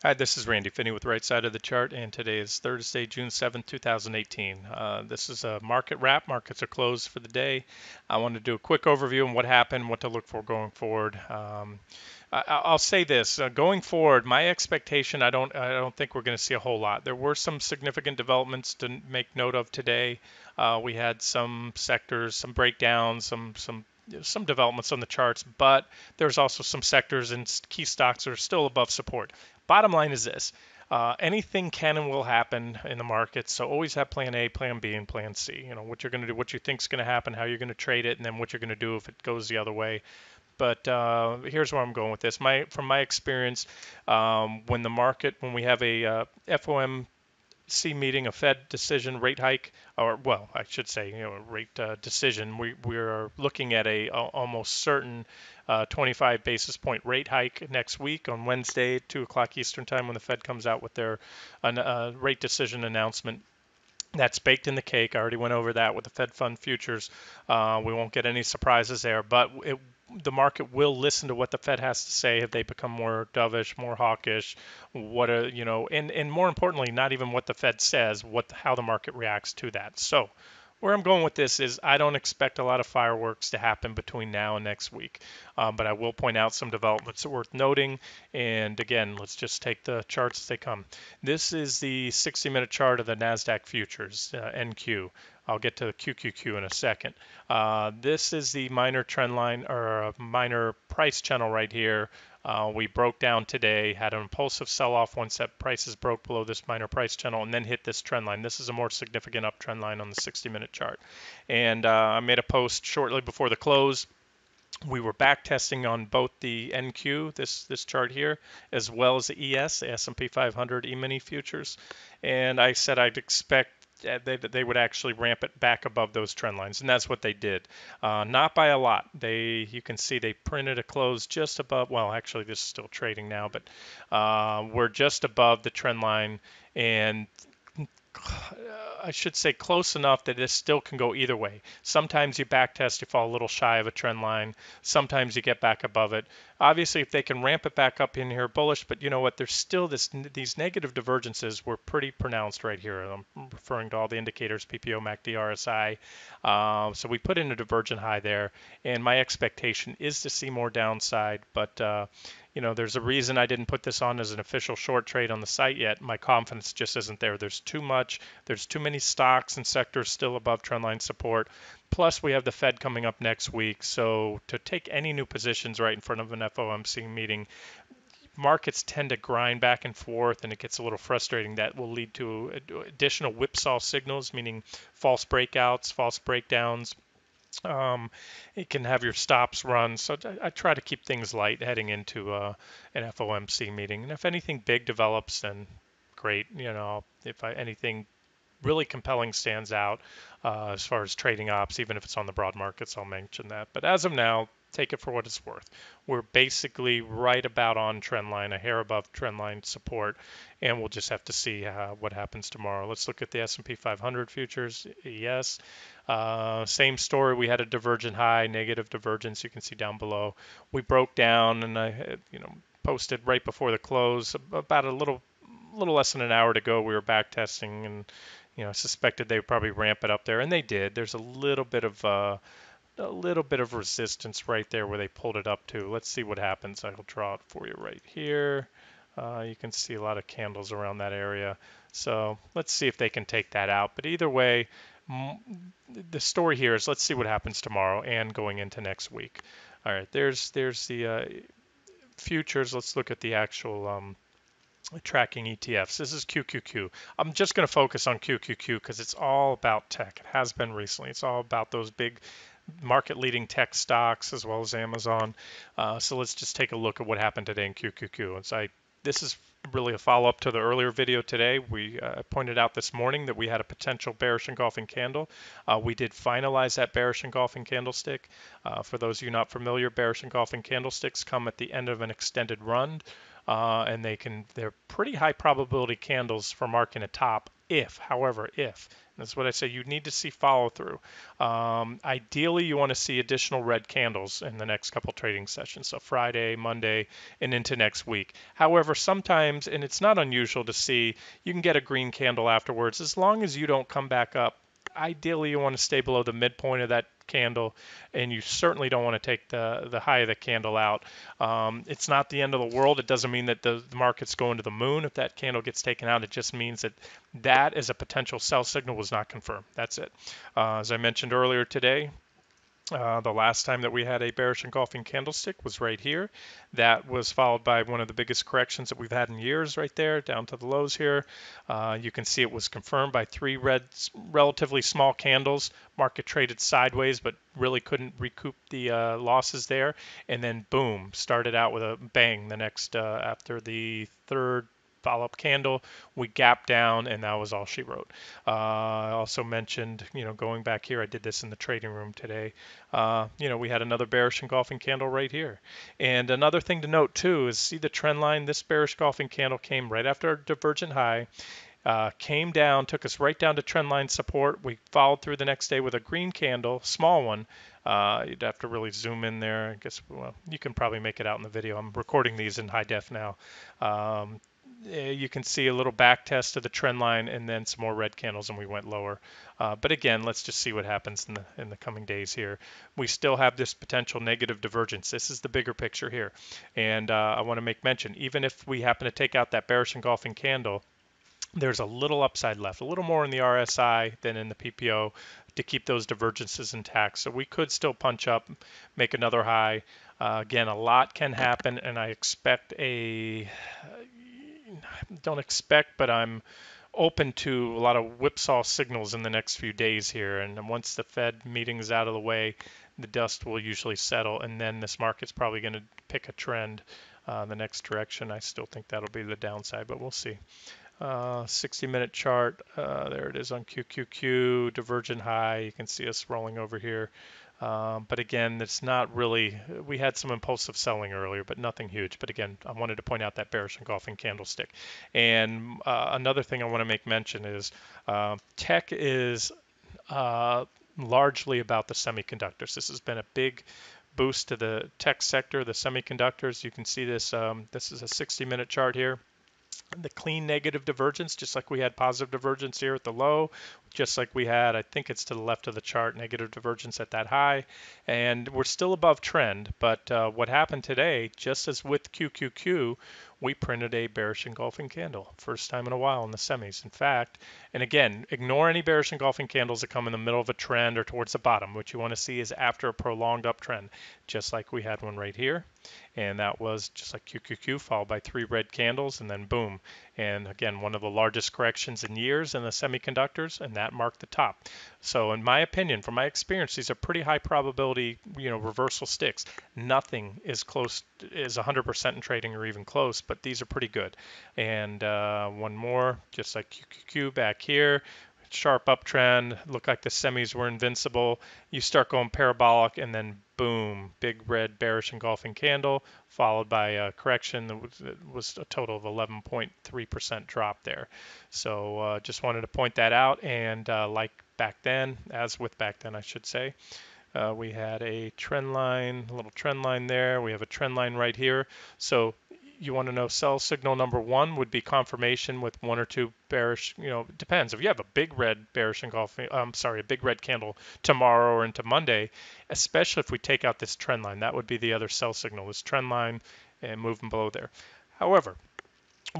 Hi, this is Randy Finney with Right Side of the Chart, and today is Thursday, June 7th, 2018. This is a market wrap. Markets are closed for the day. I want to do a quick overview on what happened, what to look for going forward. I'll say this: going forward, my expectation, I don't think we're going to see a whole lot. There were some significant developments to make note of today. We had some sectors, some breakdowns, some developments on the charts, but there's also some sectors and key stocks that are still above support. Bottom line is this. Anything can and will happen in the market, so always have plan A, plan B, and plan C. You know, what you're going to do, what you think is going to happen, how you're going to trade it, and then what you're going to do if it goes the other way. But here's where I'm going with this. From my experience, when we have a FOMC meeting, a Fed decision rate hike, or well, I should say, rate decision, we are looking at a almost certain 25 basis point rate hike next week on Wednesday, 2 o'clock Eastern time, when the Fed comes out with their rate decision announcement. That's baked in the cake. I already went over that with the Fed Fund futures. We won't get any surprises there, but the market will listen to what the Fed has to say if they become more dovish, more hawkish. And more importantly, not even what the Fed says, how the market reacts to that. So where I'm going with this is I don't expect a lot of fireworks to happen between now and next week, but I will point out some developments worth noting. And again, let's just take the charts as they come. This is the 60-minute chart of the Nasdaq futures, NQ. I'll get to the QQQ in a second. This is the minor trend line or minor price channel right here. We broke down today, had an impulsive sell-off once that prices broke below this minor price channel, and then hit this trend line. This is a more significant uptrend line on the 60-minute chart. And I made a post shortly before the close. We were back testing on both the NQ, this chart here, as well as the ES, the S&P 500 E-mini futures, and I said I'd expect they would actually ramp it back above those trend lines, and that's what they did. Not by a lot. You can see they printed a close just above. Well, actually, this is still trading now, but we're just above the trend line, and I should say close enough that this still can go either way. Sometimes you back test, you fall a little shy of a trend line. Sometimes you get back above it. Obviously, if they can ramp it back up in here, bullish. But you know what? There's still these negative divergences were pretty pronounced right here. I'm referring to all the indicators, PPO, MACD, RSI. So we put in a divergent high there, and my expectation is to see more downside. But there's a reason I didn't put this on as an official short trade on the site yet. My confidence just isn't there. There's too much. There's too many stocks and sectors still above trendline support. Plus, we have the Fed coming up next week. So to take any new positions right in front of an FOMC meeting, markets tend to grind back and forth, and it gets a little frustrating. That will lead to additional whipsaw signals, meaning false breakouts, false breakdowns. It can have your stops run. So I try to keep things light heading into an FOMC meeting. And if anything big develops, then great. If anything really compelling stands out as far as trading ops, even if it's on the broad markets, I'll mention that. But as of now, take it for what it's worth. We're basically right about on trend line, a hair above trend line support, and we'll just have to see what happens tomorrow. Let's look at the S&P 500 futures. Yes, same story. We had a divergent high, negative divergence. You can see down below. We broke down, and I, posted right before the close, about a little less than an hour to go. We were back testing, and suspected they would probably ramp it up there, and they did. There's a little bit of resistance right there where they pulled it up to. Let's see what happens. I'll draw it for you right here. You can see a lot of candles around that area. So let's see if they can take that out. But either way, the story here is let's see what happens tomorrow and going into next week. All right, there's the futures. Let's look at the actual tracking ETFs. This is QQQ. I'm just going to focus on QQQ because it's all about tech. It has been recently. It's all about those big market-leading tech stocks as well as Amazon. So let's just take a look at what happened today in QQQ. This is really a follow-up to the earlier video today. We pointed out this morning that we had a potential bearish engulfing candle. We did finalize that bearish engulfing candlestick. For those of you not familiar, bearish engulfing candlesticks come at the end of an extended run. And they're pretty high probability candles for marking a top however, if. That's what I say. You need to see follow through. Ideally, you want to see additional red candles in the next couple trading sessions. So Friday, Monday, and into next week. However, sometimes, and it's not unusual to see, you can get a green candle afterwards as long as you don't come back up. Ideally, you want to stay below the midpoint of that candle, and you certainly don't want to take the high of the candle out. It's not the end of the world. It doesn't mean that the market's going to the moon if that candle gets taken out. It just means that that as a potential sell signal was not confirmed. That's it. As I mentioned earlier today, the last time that we had a bearish engulfing candlestick was right here. That was followed by one of the biggest corrections that we've had in years right there, down to the lows here. You can see it was confirmed by three red, relatively small candles. Market traded sideways, but really couldn't recoup the losses there. And then boom, started out with a bang the next, after the third follow-up candle, we gapped down, and that was all she wrote. I also mentioned, going back here, I did this in the trading room today. We had another bearish engulfing candle right here. And another thing to note too is see the trend line. This bearish engulfing candle came right after a divergent high. Came down, took us right down to trend line support. We followed through the next day with a green candle, small one. You'd have to really zoom in there. I guess, well, you can probably make it out in the video. I'm recording these in high def now. You can see a little back test of the trend line and then some more red candles, and we went lower. But again, let's just see what happens in the coming days here. We still have this potential negative divergence. This is the bigger picture here. And I want to make mention, even if we happen to take out that bearish engulfing candle, there's a little upside left, a little more in the RSI than in the PPO to keep those divergences intact. So we could still punch up, make another high. Again, a lot can happen, and I don't expect, but I'm open to a lot of whipsaw signals in the next few days here. And once the Fed meeting is out of the way, the dust will usually settle, and then this market's probably going to pick a trend the next direction. I still think that'll be the downside, but we'll see. 60-minute chart, there it is on QQQ, divergent high. You can see us rolling over here. But again, it's not really, we had some impulsive selling earlier, but nothing huge. But again, I wanted to point out that bearish engulfing candlestick. And another thing I want to make mention is tech is largely about the semiconductors. This has been a big boost to the tech sector, the semiconductors. You can see this. This is a 60-minute chart here. The clean negative divergence, just like we had positive divergence here at the low, just like we had, I think it's to the left of the chart, negative divergence at that high. And we're still above trend, but what happened today, just as with QQQ, we printed a bearish engulfing candle. First time in a while in the semis. In fact, and again, ignore any bearish engulfing candles that come in the middle of a trend or towards the bottom. What you want to see is after a prolonged uptrend, just like we had one right here. And that was just like QQQ, followed by three red candles, and then boom. And again, one of the largest corrections in years in the semiconductors, and that marked the top. So in my opinion, from my experience, these are pretty high probability, reversal sticks. Nothing is 100% in trading or even close, but these are pretty good. And one more, just like QQQ back here. Sharp uptrend, looked like the semis were invincible. You start going parabolic, and then boom, big red bearish engulfing candle, followed by a correction that was a total of 11.3% drop there. So just wanted to point that out. And like back then, as with back then, I should say, we had a trend line, a little trend line there. We have a trend line right here. So you want to know sell signal number one would be confirmation with one or two bearish, it depends. If you have a big red bearish engulfing, a big red candle tomorrow or into Monday, especially if we take out this trend line, that would be the other sell signal, this trend line and moving below there. However,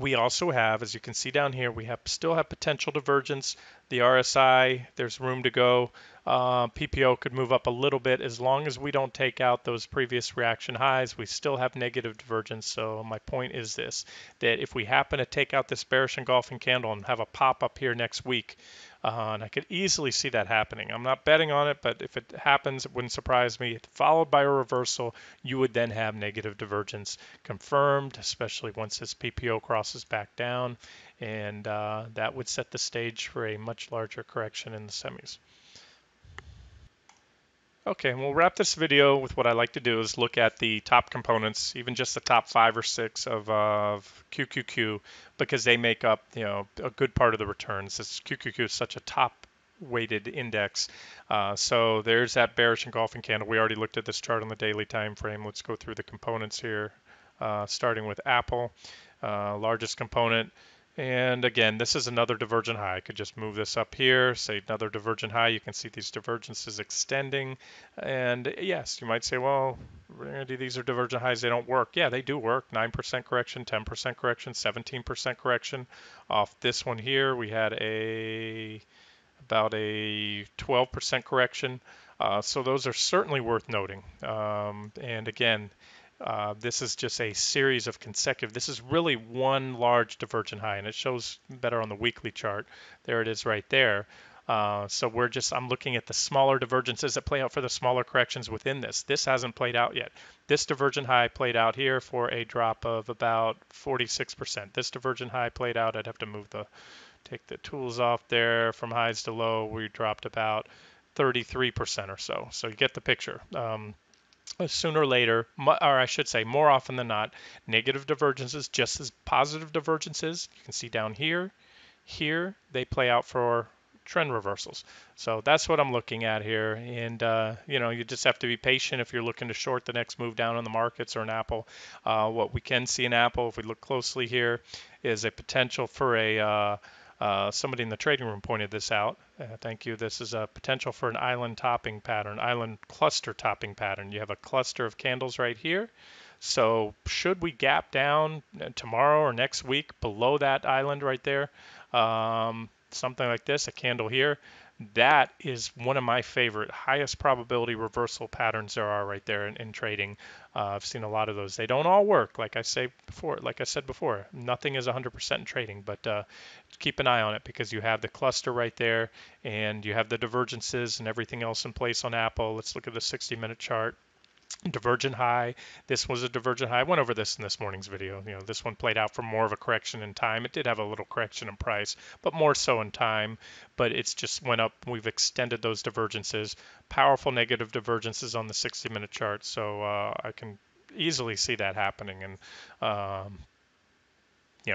we also have, as you can see down here, we still have potential divergence. The RSI, there's room to go. PPO could move up a little bit as long as we don't take out those previous reaction highs. We still have negative divergence. So my point is this, that if we happen to take out this bearish engulfing candle and have a pop up here next week, and I could easily see that happening. I'm not betting on it, but if it happens, it wouldn't surprise me. Followed by a reversal, you would then have negative divergence confirmed, especially once this PPO crosses back down. And that would set the stage for a much larger correction in the semis. Okay, we'll wrap this video with what I like to do is look at the top components, even just the top 5 or 6 of QQQ, because they make up, a good part of the returns. This QQQ is such a top weighted index. So there's that bearish engulfing candle. We already looked at this chart on the daily time frame. Let's go through the components here, starting with Apple, largest component. And again, this is another divergent high. I could just move this up here, say another divergent high. You can see these divergences extending. And yes, you might say, well, Randy, these are divergent highs. They don't work. Yeah, they do work. 9% correction, 10% correction, 17% correction. Off this one here, we had about a 12% correction. So those are certainly worth noting. And again, this is just a series of consecutive. This is really one large divergent high, and it shows better on the weekly chart. There it is right there. So I'm looking at the smaller divergences that play out for the smaller corrections within this. This hasn't played out yet. This divergent high played out here for a drop of about 46%. This divergent high played out, I'd have to take the tools off there. From highs to low, we dropped about 33% or so. So you get the picture. Sooner or later, or I should say more often than not, negative divergences, just as positive divergences, you can see down here, they play out for trend reversals. So that's what I'm looking at here. And, you just have to be patient if you're looking to short the next move down in the markets or an Apple. What we can see in Apple, if we look closely here, is a potential for somebody in the trading room pointed this out. Thank you. This is a potential for an island topping pattern, island cluster topping pattern. You have a cluster of candles right here. So should we gap down tomorrow or next week below that island right there, something like this, a candle here, that is one of my favorite highest probability reversal patterns there are right there in trading. I've seen a lot of those. They don't all work, like I said before. Nothing is 100% in trading, but keep an eye on it because you have the cluster right there and you have the divergences and everything else in place on Apple. Let's look at the 60-minute chart. Divergent high. This was a divergent high. I went over this in this morning's video. This one played out for more of a correction in time. It did have a little correction in price, but more so in time. But it's just went up. We've extended those divergences. Powerful negative divergences on the 60-minute chart. So I can easily see that happening. And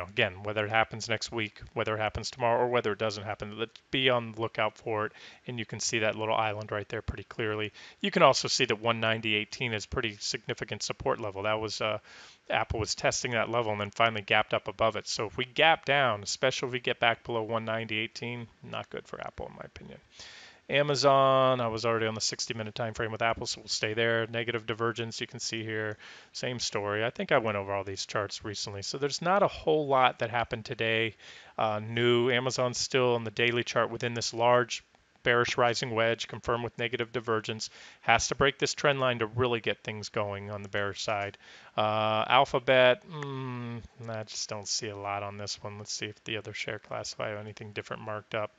again, whether it happens next week, whether it happens tomorrow, or whether it doesn't happen, let's be on the lookout for it. And you can see that little island right there pretty clearly. You can also see that 190.18 is pretty significant support level. That was Apple was testing that level and then finally gapped up above it. So if we gap down, especially if we get back below 190.18, not good for Apple in my opinion. Amazon, I was already on the 60-minute time frame with Apple, so we'll stay there. Negative divergence, you can see here, same story. I think I went over all these charts recently, so there's not a whole lot that happened today new. Amazon's still on the daily chart within this large bearish rising wedge, confirmed with negative divergence. Has to break this trend line to really get things going on the bearish side. Alphabet, I just don't see a lot on this one. Let's see if the other share class, if I have anything different marked up.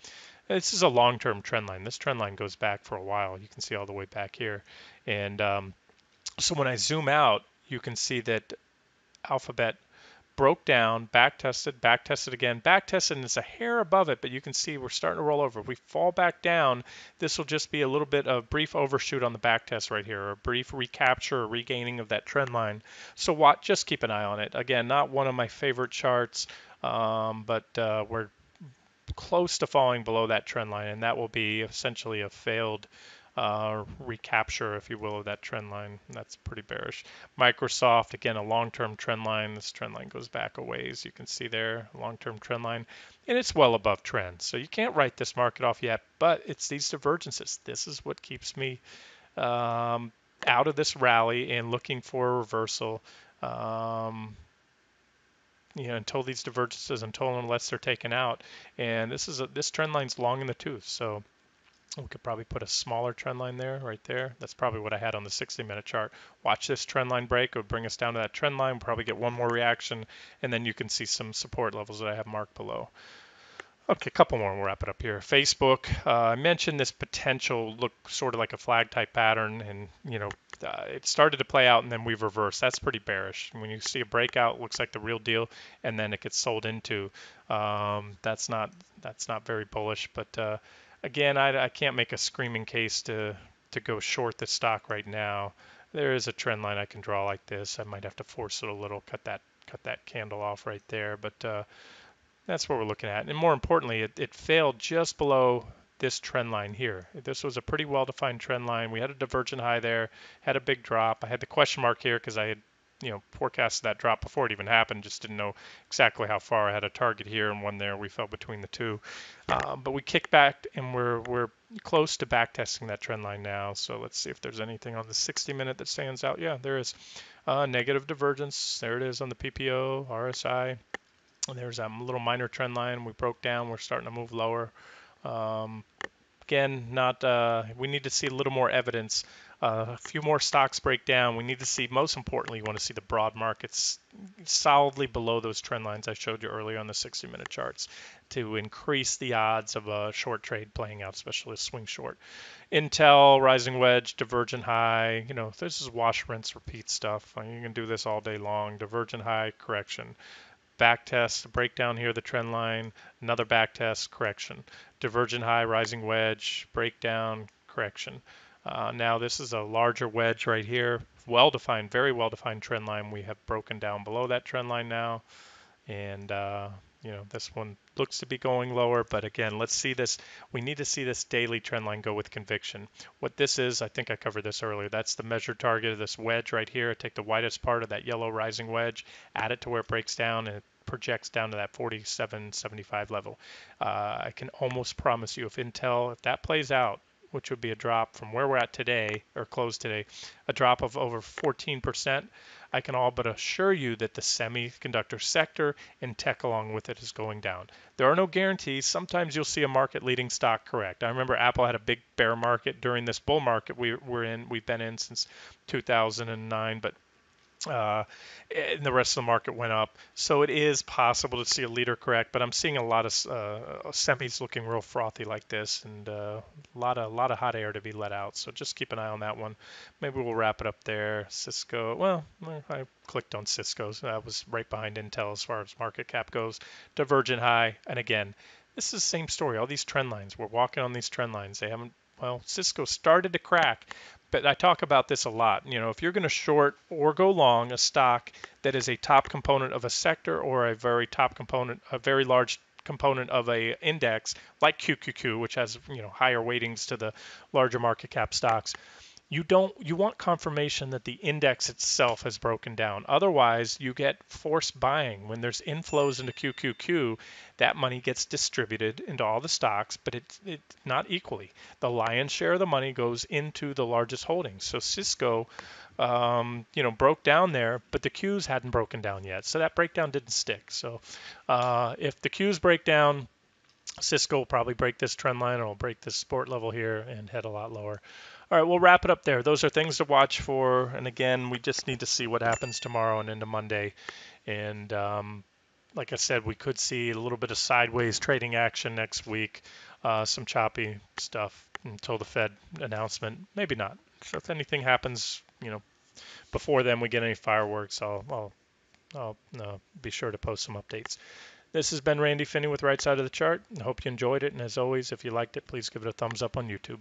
This is a long-term trend line. This trend line goes back for a while. You can see all the way back here. And so when I zoom out, you can see that Alphabet broke down, back-tested again, back-tested, and it's a hair above it, but you can see we're starting to roll over. If we fall back down, this will just be a little bit of brief overshoot on the back test right here, or a brief recapture or regaining of that trend line. So just keep an eye on it. Again, not one of my favorite charts, but we're close to falling below that trend line, and that will be essentially a failed recapture, if you will, of that trend line. That's pretty bearish. Microsoft, again, a long-term trend line. This trend line goes back a ways. You can see there, long-term trend line, and it's well above trend. So you can't write this market off yet, but it's these divergences. This is what keeps me out of this rally and looking for a reversal. Until these divergences, unless they're taken out. And this trend line's long in the tooth, so we could probably put a smaller trend line there, right there. That's probably what I had on the 60-minute chart. Watch this trend line break. It would bring us down to that trend line. We'll probably get one more reaction, and then you can see some support levels that I have marked below. Okay, a couple more and we'll wrap it up here. Facebook, I mentioned this potential look sort of like a flag type pattern, and it started to play out and then we've reversed. That's pretty bearish. When you see a breakout, it looks like the real deal, and then it gets sold into. That's not very bullish. But again, I can't make a screaming case to to go short the stock right now. There is a trend line I can draw like this. I might have to force it a little, cut that candle off right there, but that's what we're looking at. And more importantly, it failed just below this trend line here. This was a pretty well-defined trend line. We had a divergent high there, had a big drop. I had the question mark here because I had, forecasted that drop before it even happened. Just didn't know exactly how far. I had a target here and one there. We fell between the two, but we kicked back and we're close to back testing that trend line now. So let's see if there's anything on the 60-minute that stands out. Yeah, there is. Negative divergence. There it is on the PPO, RSI. There's that little minor trend line we broke down. We're starting to move lower. Um, Again, not we need to see a little more evidence. A few more stocks break down. We need to see, most importantly, you want to see the broad markets solidly below those trend lines I showed you earlier on the 60-minute charts to increase the odds of a short trade playing out, especially a swing short. Intel, rising wedge, divergent high. This is wash, rinse, repeat stuff. You can do this all day long. Divergent high, correction. Back test, breakdown here, the trend line, another back test, correction. Divergent high, rising wedge, breakdown, correction. Now this is a larger wedge right here, well-defined, very well-defined trend line. We have broken down below that trend line now, and this one looks to be going lower, but again, let's see this. We need to see this daily trend line go with conviction. What this is, I think I covered this earlier, that's the measured target of this wedge right here. Take the widest part of that yellow rising wedge, add it to where it breaks down, and it projects down to that 47.75 level. I can almost promise you, if that plays out, which would be a drop from where we're at today, or close today, a drop of over 14%, I can all but assure you that the semiconductor sector and tech along with it is going down. There are no guarantees. Sometimes you'll see a market leading stock correct. I remember Apple had a big bear market during this bull market we've been in since 2009, but and the rest of the market went up. So it is possible to see a leader correct, but I'm seeing a lot of semis looking real frothy like this, and a lot of hot air to be let out. So just keep an eye on that one. Maybe we'll wrap it up there. Cisco, well, I clicked on Cisco, so that was right behind Intel as far as market cap goes. Divergent high, and again, this is the same story. All these trend lines, we're walking on these trend lines. They haven't. Well, Cisco started to crack, but I talk about this a lot. If you're going to short or go long a stock that is a top component of a sector or a very large component of a index like QQQ, which has higher weightings to the larger market cap stocks, you want confirmation that the index itself has broken down. Otherwise, you get forced buying. When there's inflows into QQQ, that money gets distributed into all the stocks, but it's not equally. The lion's share of the money goes into the largest holdings. So Cisco, broke down there, but the Qs hadn't broken down yet. So that breakdown didn't stick. So if the Qs break down, Cisco will probably break this trend line, or will break this support level here and head a lot lower. All right, we'll wrap it up there. Those are things to watch for. And again, we just need to see what happens tomorrow and into Monday. And like I said, we could see a little bit of sideways trading action next week, some choppy stuff until the Fed announcement. Maybe not. So if anything happens, before then we get any fireworks, I'll be sure to post some updates. This has been Randy Finney with Right Side of the Chart. I hope you enjoyed it. And as always, if you liked it, please give it a thumbs up on YouTube.